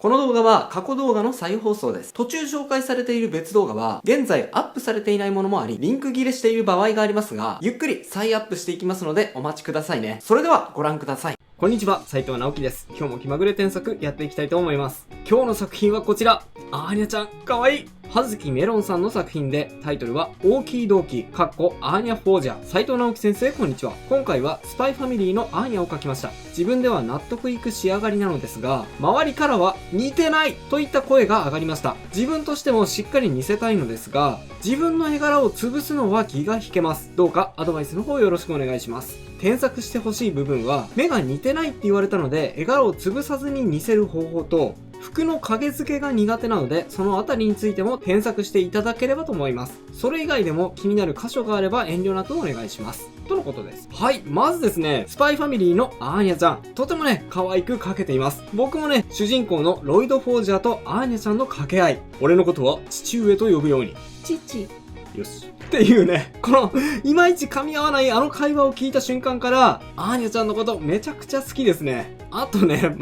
この動画は過去動画の再放送です。途中紹介されている別動画は、現在アップされていないものもあり、リンク切れしている場合がありますが、ゆっくり再アップしていきますのでお待ちくださいね。それではご覧ください。こんにちは、斉藤直樹です。今日も気まぐれ添削やっていきたいと思います。今日の作品はこちら。アーニャちゃん、かわいい。葉月メロンさんの作品で、タイトルは、大きい動機、アーニャフォージャー。斉藤直樹先生、こんにちは。今回は、スパイファミリーのアーニャを描きました。自分では納得いく仕上がりなのですが、周りからは、似てないといった声が上がりました。自分としてもしっかり似せたいのですが、自分の絵柄を潰すのは気が引けます。どうかアドバイスの方よろしくお願いします。添削してほしい部分は、目が似てないって言われたので、絵柄を潰さずに似せる方法と、服の影付けが苦手なので、そのあたりについても添削していただければと思います。それ以外でも気になる箇所があれば遠慮なくお願いします。とのことです。はい、まずですね、スパイファミリーのアーニャちゃん。とてもね、可愛く描けています。僕もね、主人公のロイド・フォージャーとアーニャちゃんの掛け合い。俺のことは父上と呼ぶように。父。よし。っていうね、この、いまいち噛み合わないあの会話を聞いた瞬間から、アーニャちゃんのことめちゃくちゃ好きですね。あとね、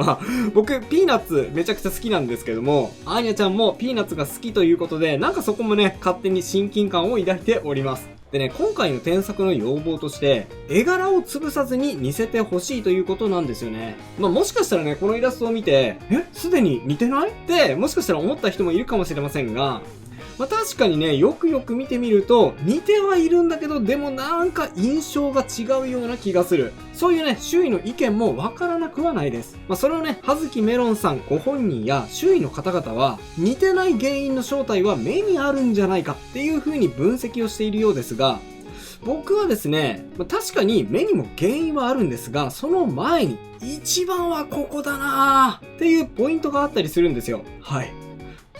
僕、ピーナッツめちゃくちゃ好きなんですけども、アーニャちゃんもピーナッツが好きということで、なんかそこもね、勝手に親近感を抱いております。でね、今回の添削の要望として、絵柄を潰さずに似せてほしいということなんですよね。もしかしたらね、このイラストを見て、すでに似てないって、もしかしたら思った人もいるかもしれませんが、確かにね、よくよく見てみると、似てはいるんだけど、でもなんか印象が違うような気がする。そういうね、周囲の意見もわからなくはないです。それをね、葉月メロンさんご本人や周囲の方々は、似てない原因の正体は目にあるんじゃないかっていう風に分析をしているようですが、僕はですね、確かに目にも原因はあるんですが、その前に、一番はここだなーっていうポイントがあったりするんですよ。はい。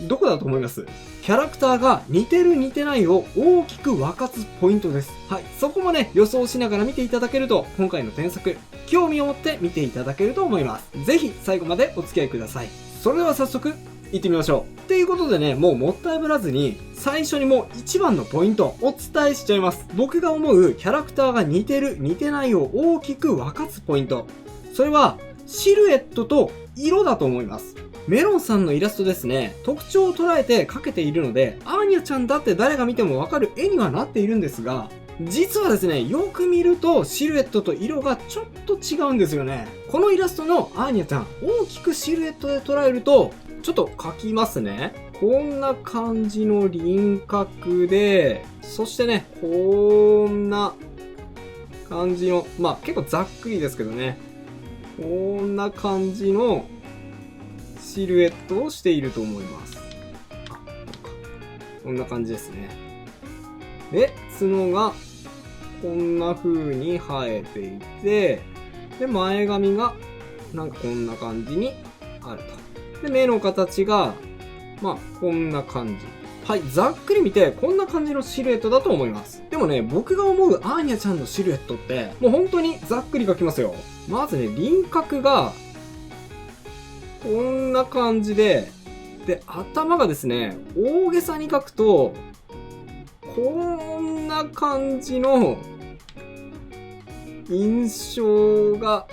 どこだと思います？キャラクターが似てる似てないを大きく分かつポイントです。はい。そこもね、予想しながら見ていただけると、今回の添削、興味を持って見ていただけると思います。ぜひ最後までお付き合いください。それでは早速、行ってみましょう。っていうことでね、もうもったいぶらずに、最初にもう一番のポイントをお伝えしちゃいます。僕が思うキャラクターが似てる似てないを大きく分かつポイント。それは、シルエットと色だと思います。メロンさんのイラストですね、特徴を捉えて描けているので、アーニャちゃんだって誰が見てもわかる絵にはなっているんですが、実はですね、よく見るとシルエットと色がちょっと違うんですよね。このイラストのアーニャちゃん、大きくシルエットで捉えると、ちょっと描きますね。こんな感じの輪郭で、そしてね、こんな感じの、結構ざっくりですけどね、こんな感じのシルエットをしていると思います。こんな感じですね。で、角がこんな風に生えていて、で、前髪がなんかこんな感じにあると。で、目の形が、こんな感じ。はい、ざっくり見てこんな感じのシルエットだと思います。でもね、僕が思うアーニャちゃんのシルエットって、もう本当にざっくり描きますよ。まずね、輪郭が、こんな感じで、で、頭がですね、大げさに描くと、こんな感じの印象が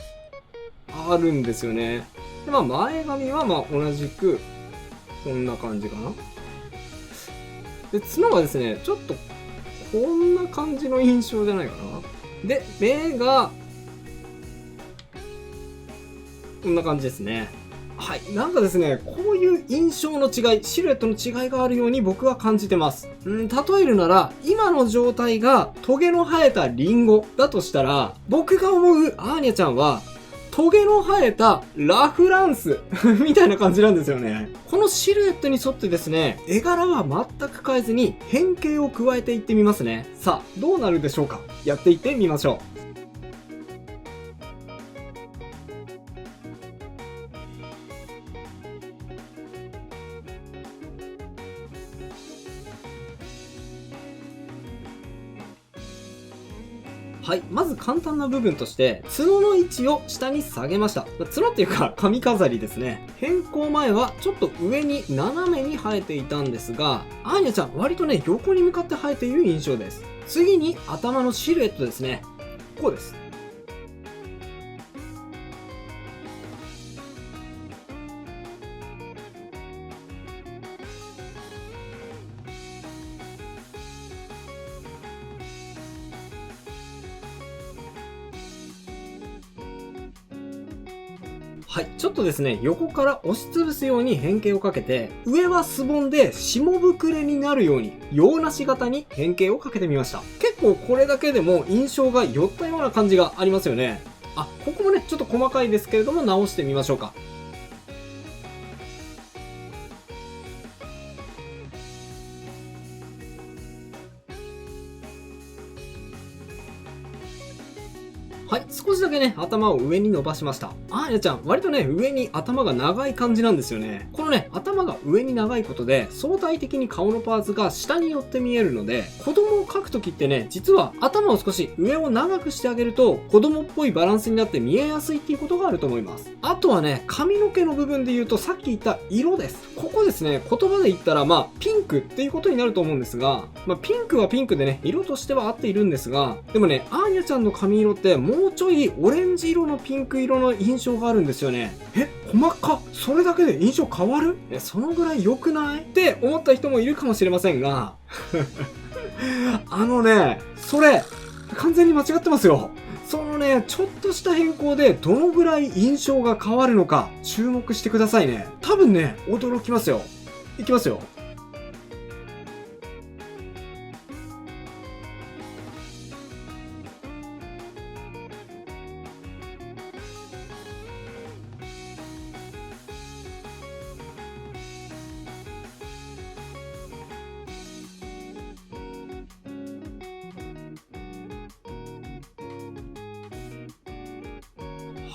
あるんですよね。で、前髪は同じく、こんな感じかな。で、角がですね、ちょっと、こんな感じの印象じゃないかな。で、目が、こんな感じですね。はい。なんかですね、こういう印象の違い、シルエットの違いがあるように僕は感じてます。例えるなら、今の状態がトゲの生えたリンゴだとしたら、僕が思うアーニャちゃんは、トゲの生えたラフランスみたいな感じなんですよね。このシルエットに沿ってですね、絵柄は全く変えずに変形を加えていってみますね。さあ、どうなるでしょうか？やっていってみましょう。はい。まず簡単な部分として、角の位置を下に下げました。角っていうか、髪飾りですね。変更前はちょっと上に斜めに生えていたんですが、アーニャちゃん割とね、横に向かって生えている印象です。次に頭のシルエットですね。こうです。はい。ちょっとですね、横から押しつぶすように変形をかけて、上はスボンで下膨れになるように、洋梨型に変形をかけてみました。結構これだけでも印象が寄ったような感じがありますよね。あ、ここもね、ちょっと細かいですけれども直してみましょうか。はい、少しだけね、頭を上に伸ばしました。アーニャちゃん、割とね、上に頭が長い感じなんですよね。このね、頭が上に長いことで、相対的に顔のパーツが下に寄って見えるので、子供を描くときってね、実は頭を少し上を長くしてあげると、子供っぽいバランスになって見えやすいっていうことがあると思います。あとはね、髪の毛の部分で言うと、さっき言った色です。ここですね、言葉で言ったら、ピンクっていうことになると思うんですが、ピンクはピンクでね、色としては合っているんですが、でもね、アーニャちゃんの髪色って、もうちょいオレンジ色のピンク色の印象があるんですよね。細かっ。それだけで印象変わる？そのぐらい良くない？って思った人もいるかもしれませんが、それ、完全に間違ってますよ。そのね、ちょっとした変更でどのぐらい印象が変わるのか注目してくださいね。多分ね、驚きますよ。いきますよ。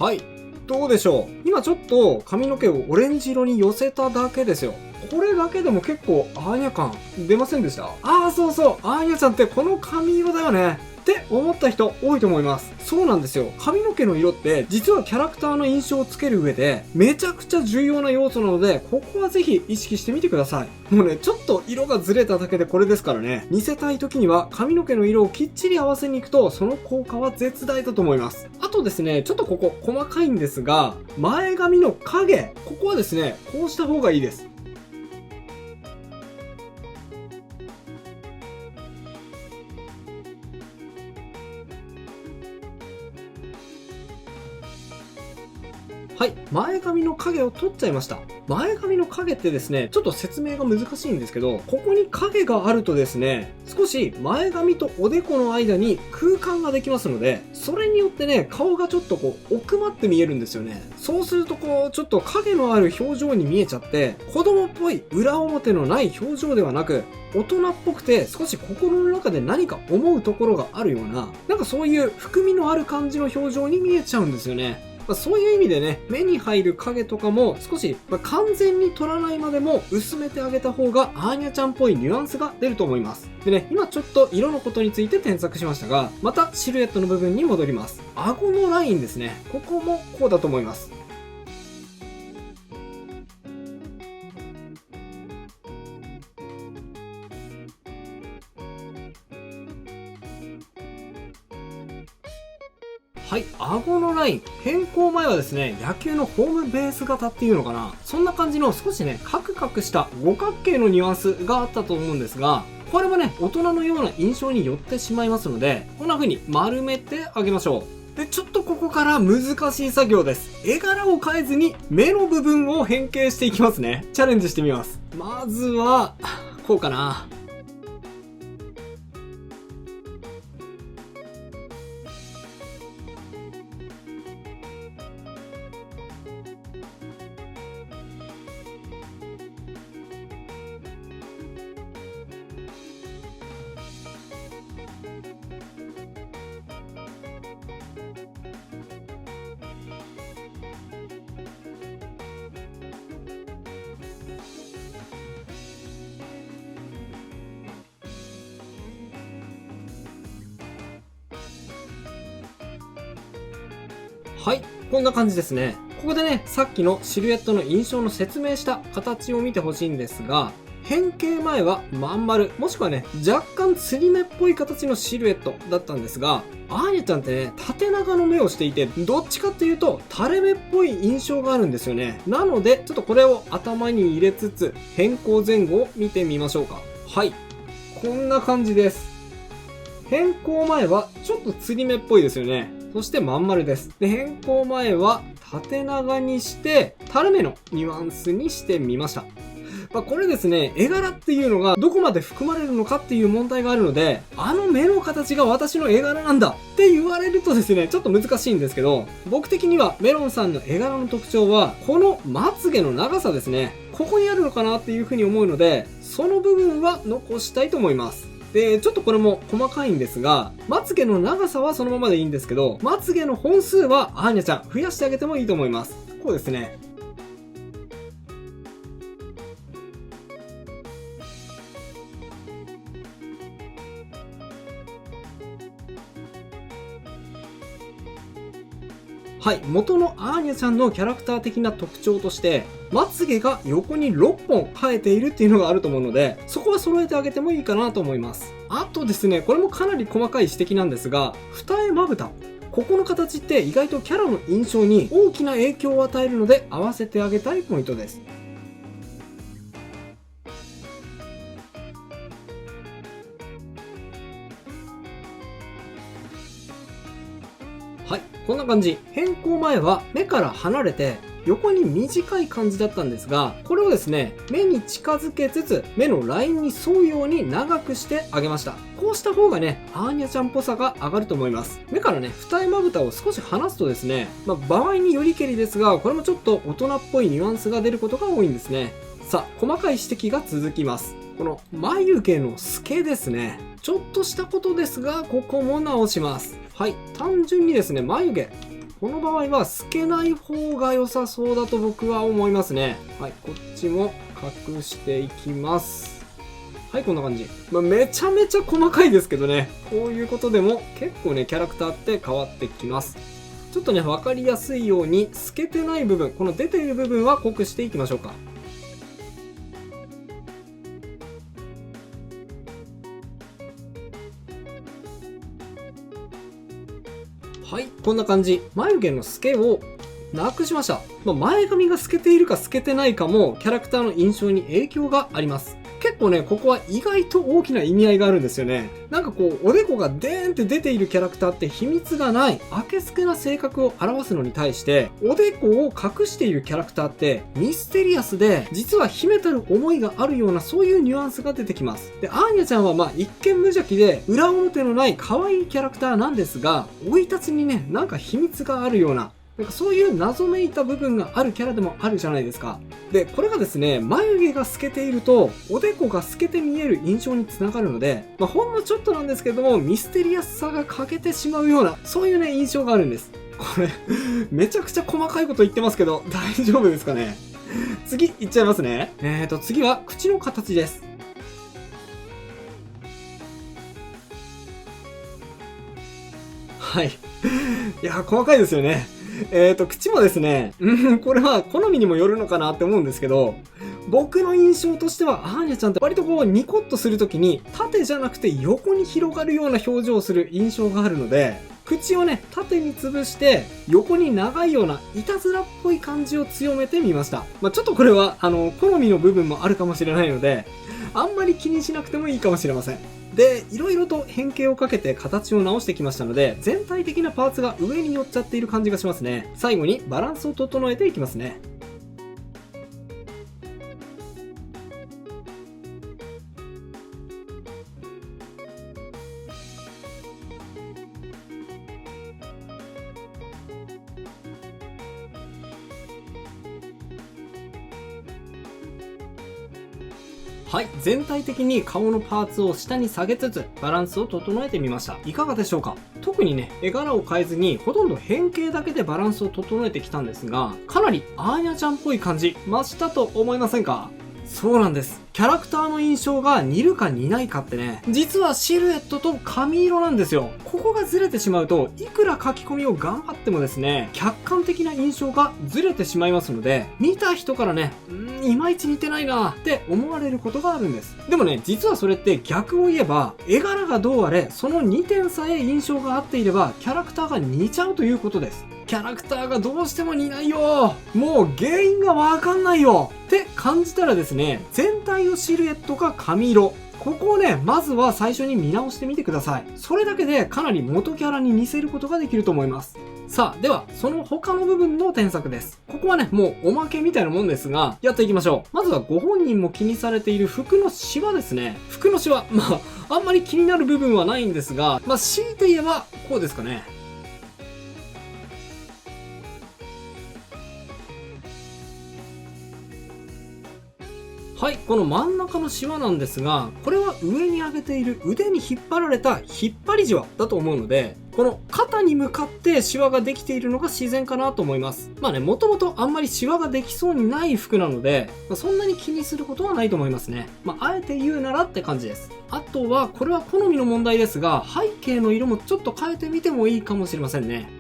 はい。どうでしょう？今ちょっと髪の毛をオレンジ色に寄せただけですよ。これだけでも結構アーニャ感出ませんでした？そうそう。アーニャちゃんってこの髪色だよね。って思った人多いと思います。そうなんですよ。髪の毛の色って実はキャラクターの印象をつける上でめちゃくちゃ重要な要素なので、ここはぜひ意識してみてください。もうね、ちょっと色がずれただけでこれですからね。似せたい時には髪の毛の色をきっちり合わせに行くと、その効果は絶大だと思います。あとですね、ちょっとここ細かいんですが、前髪の影、ここはですね、こうした方がいいです。はい。前髪の影を取っちゃいました。前髪の影ってですね、ちょっと説明が難しいんですけど、ここに影があるとですね、少し前髪とおでこの間に空間ができますので、それによってね、顔がちょっと奥まって見えるんですよね。そうするとちょっと影のある表情に見えちゃって、子供っぽい裏表のない表情ではなく、大人っぽくて少し心の中で何か思うところがあるような、なんかそういう含みのある感じの表情に見えちゃうんですよね。そういう意味でね、目に入る影とかも少し、完全に取らないまでも薄めてあげた方がアーニャちゃんっぽいニュアンスが出ると思います。でね、今ちょっと色のことについて添削しましたが、またシルエットの部分に戻ります。顎のラインですね。ここもこうだと思います。はい、顎のライン。変更前はですね、野球のホームベース型っていうのかな。そんな感じの少しね、カクカクした五角形のニュアンスがあったと思うんですが、これもね、大人のような印象に寄ってしまいますので、こんな風に丸めてあげましょう。で、ちょっとここから難しい作業です。絵柄を変えずに目の部分を変形していきますね。チャレンジしてみます。まずは、こうかな。はい、こんな感じですね。ここでね、さっきのシルエットの印象の説明した形を見てほしいんですが、変形前はまん丸、もしくはね、若干継ぎ目っぽい形のシルエットだったんですが、アーニャちゃんってね、縦長の目をしていて、どっちかっていうと、垂れ目っぽい印象があるんですよね。なので、ちょっとこれを頭に入れつつ、変更前後を見てみましょうか。はい。こんな感じです。変更前はちょっと継ぎ目っぽいですよね。そしてまん丸です。で、変更前は縦長にして、垂れ目のニュアンスにしてみました。これですね、絵柄っていうのがどこまで含まれるのかっていう問題があるので、あの目の形が私の絵柄なんだって言われるとですね、ちょっと難しいんですけど、僕的にはメロンさんの絵柄の特徴は、このまつげの長さですね。ここにあるのかなっていうふうに思うので、その部分は残したいと思います。で、ちょっとこれも細かいんですが、まつげの長さはそのままでいいんですけど、まつげの本数はアーニャちゃん増やしてあげてもいいと思います。こうですね。はい、元のアーニャちゃんのキャラクター的な特徴として、まつげが横に6本生えているっていうのがあると思うので、そこは揃えてあげてもいいかなと思います。あとですね、これもかなり細かい指摘なんですが、二重まぶた。ここの形って意外とキャラの印象に大きな影響を与えるので、合わせてあげたいポイントです。はい、こんな感じ。変更前は目から離れて横に短い感じだったんですが、これをですね、目に近づけつつ目のラインに沿うように長くしてあげました。こうした方がね、アーニャちゃんっぽさが上がると思います。目からね、二重まぶたを少し離すとですね、場合によりけりですが、これもちょっと大人っぽいニュアンスが出ることが多いんですね。さあ、細かい指摘が続きます。この眉毛の透けですね。ちょっとしたことですが、ここも直します。はい、単純にですね、眉毛。この場合は透けない方が良さそうだと僕は思いますね。はい、こっちも隠していきます。はい、こんな感じ。めちゃめちゃ細かいですけどね。こういうことでも結構ね、キャラクターって変わってきます。ちょっとね、わかりやすいように透けてない部分、この出ている部分は濃くしていきましょうか。はい、こんな感じ。眉毛の透けをなくしました。前髪が透けているか透けてないかもキャラクターの印象に影響があります。結構ね、ここは意外と大きな意味合いがあるんですよね。なんかこう、おでこがデーンって出ているキャラクターって秘密がない、あけすけな性格を表すのに対して、おでこを隠しているキャラクターってミステリアスで、実は秘めたる思いがあるようなそういうニュアンスが出てきます。で、アーニャちゃんは一見無邪気で、裏表のない可愛いキャラクターなんですが、生い立ちにね、なんか秘密があるような、なんかそういう謎めいた部分があるキャラでもあるじゃないですか。で、これがですね、眉毛が透けていると、おでこが透けて見える印象につながるので、ほんのちょっとなんですけども、ミステリアスさが欠けてしまうような、そういうね、印象があるんです。これ、めちゃくちゃ細かいこと言ってますけど、大丈夫ですかね。次、いっちゃいますね。次は、口の形です。はい。いや、細かいですよね。口もですね、これは好みにもよるのかなって思うんですけど、僕の印象としては、アーニャちゃんって割とこう、ニコッとするときに、縦じゃなくて横に広がるような表情をする印象があるので、口をね、縦に潰して、横に長いような、いたずらっぽい感じを強めてみました。ちょっとこれは、好みの部分もあるかもしれないので、あんまり気にしなくてもいいかもしれません。で、いろいろと変形をかけて形を直してきましたので、全体的なパーツが上に寄っちゃっている感じがしますね。最後にバランスを整えていきますね。はい、全体的に顔のパーツを下に下げつつバランスを整えてみました。いかがでしょうか？特にね、絵柄を変えずにほとんど変形だけでバランスを整えてきたんですが、かなりアーニャちゃんっぽい感じ増したと思いませんか？そうなんです。キャラクターの印象が似るか似ないかってね、実はシルエットと髪色なんですよ。ここがずれてしまうと、いくら書き込みを頑張ってもですね、客観的な印象がずれてしまいますので、見た人からね、いまいち似てないなって思われることがあるんです。でもね、実はそれって逆を言えば、絵柄がどうあれ、その2点さえ印象が合っていれば、キャラクターが似ちゃうということです。キャラクターがどうしても似ないよ、もう原因がわかんないよって感じたらですね、全体のシルエットか髪色、ここをね、まずは最初に見直してみてください。それだけでかなり元キャラに似せることができると思います。さあ、では、その他の部分の添削です。ここはね、もうおまけみたいなもんですが、やっていきましょう。まずはご本人も気にされている服のシワですね。服のシワ、あんまり気になる部分はないんですが、強いて言えば、こうですかね。はい、この真ん中のシワなんですが、これは上に上げている腕に引っ張られた引っ張りじわだと思うので、この肩に向かってシワができているのが自然かなと思います。もともとあんまりシワができそうにない服なので、そんなに気にすることはないと思いますね。あえて言うならって感じです。あとは、これは好みの問題ですが、背景の色もちょっと変えてみてもいいかもしれませんね。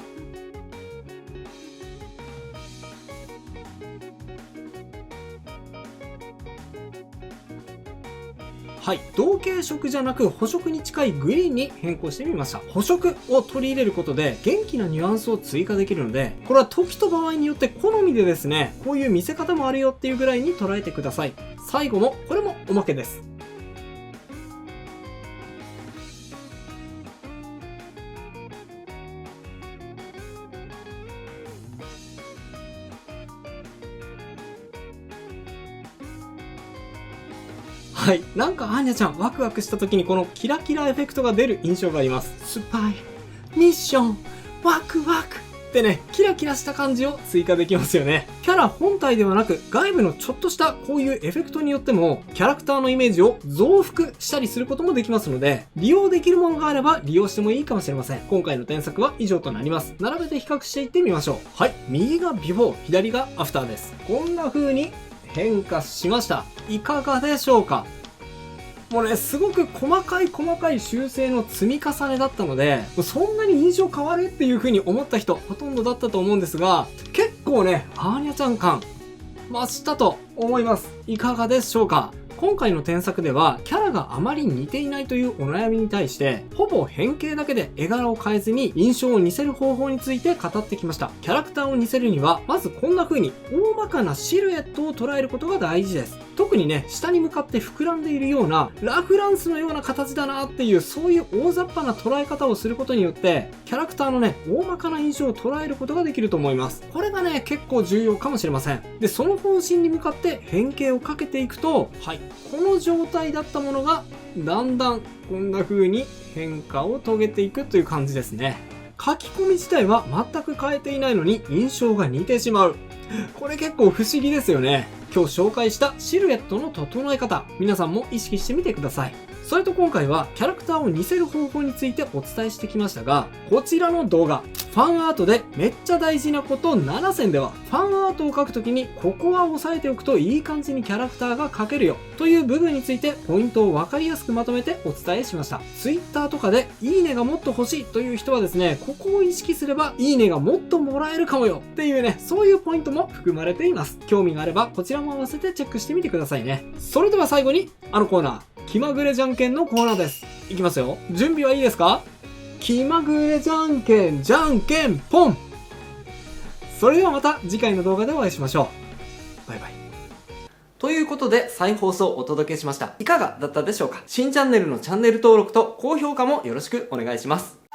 はい。同系色じゃなく補色に近いグリーンに変更してみました。補色を取り入れることで元気なニュアンスを追加できるので、これは時と場合によって好みでですね、こういう見せ方もあるよっていうぐらいに捉えてください。最後も、これもおまけです。はい。なんかアーニャちゃんワクワクした時にこのキラキラエフェクトが出る印象があります。スパイ、ミッション、ワクワクってね、キラキラした感じを追加できますよね。キャラ本体ではなく外部のちょっとしたこういうエフェクトによってもキャラクターのイメージを増幅したりすることもできますので、利用できるものがあれば利用してもいいかもしれません。今回の添削は以上となります。並べて比較していってみましょう。はい。右がビフォー、左がアフターです。こんな風に変化しました。いかがでしょうか？もうね、すごく細かい修正の積み重ねだったので、そんなに印象変わるっていう風に思った人、ほとんどだったと思うんですが、結構ね、アーニャちゃん感、増したと思います。いかがでしょうか？今回の添削では、キャラがあまり似ていないというお悩みに対して、ほぼ変形だけで絵柄を変えずに印象を似せる方法について語ってきました。キャラクターを似せるには、まずこんな風に大まかなシルエットを捉えることが大事です。特にね、下に向かって膨らんでいるような、ラフランスのような形だなっていう、そういう大雑把な捉え方をすることによって、キャラクターのね、大まかな印象を捉えることができると思います。これがね、結構重要かもしれません。で、その方針に向かって変形をかけていくと、はい、この状態だったものが、だんだんこんな風に変化を遂げていくという感じですね。書き込み自体は全く変えていないのに印象が似てしまう。これ結構不思議ですよね。今日紹介したシルエットの整え方、皆さんも意識してみてください。それと今回はキャラクターを似せる方法についてお伝えしてきましたが、こちらの動画、ファンアートでめっちゃ大事なこと7選では、ファンアートを描くときにここは押さえておくといい感じにキャラクターが描けるよという部分についてポイントを分かりやすくまとめてお伝えしました。Twitter とかでいいねがもっと欲しいという人はですね、ここを意識すればいいねがもっともらえるかもよっていうね、そういうポイントも含まれています。興味があればこちらも合わせてチェックしてみてくださいね。それでは最後にあのコーナー、気まぐれじゃんけんのコーナーです。いきますよ。準備はいいですか？気まぐれじゃんけんじゃんけんポン。それではまた次回の動画でお会いしましょう。バイバイ。ということで再放送をお届けしました。いかがだったでしょうか？新チャンネルのチャンネル登録と高評価もよろしくお願いします。